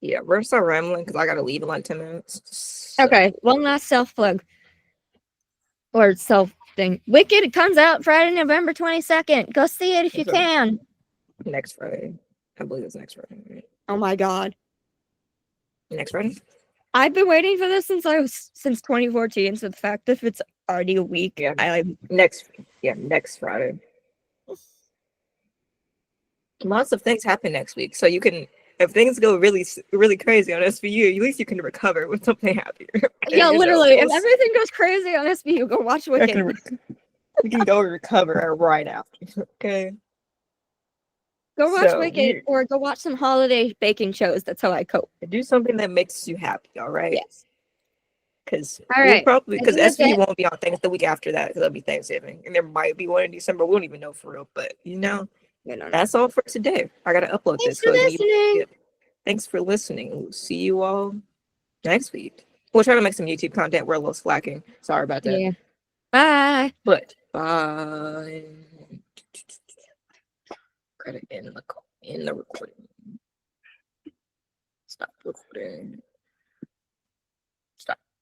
Yeah, we're gonna start rambling because I gotta leave in like 10 minutes. So, Okay, one last self plug or self thing. Wicked comes out Friday, November 22nd. Go see it if you so can. next Friday, I believe it's next Friday. Right? Oh my god, Next Friday. I've been waiting for this since 2014. So the fact that it's already a week, Yeah, I next Friday. Lots of things happen next week, so you can. If things go really crazy on SVU, at least you can recover with something happier. yeah, You know, literally. If everything goes crazy on SBU, go watch Wicked. you can go recover right after. Okay. Go watch So Wicked or go watch some holiday baking shows. That's how I cope. do something that makes you happy. All right. Yes. Because All we'll right. probably I because think that's SVU it. won't be on things the week after that because it'll be Thanksgiving and there might be one in December. We don't even know for real, but No, no, no. that's all for today. I gotta upload Thanks this for because listening. thanks for listening. We'll see you all next week. We'll try to make some YouTube content. We're a little slacking. Sorry about that. Yeah. Bye. But bye. Gotta end the recording. Stop recording.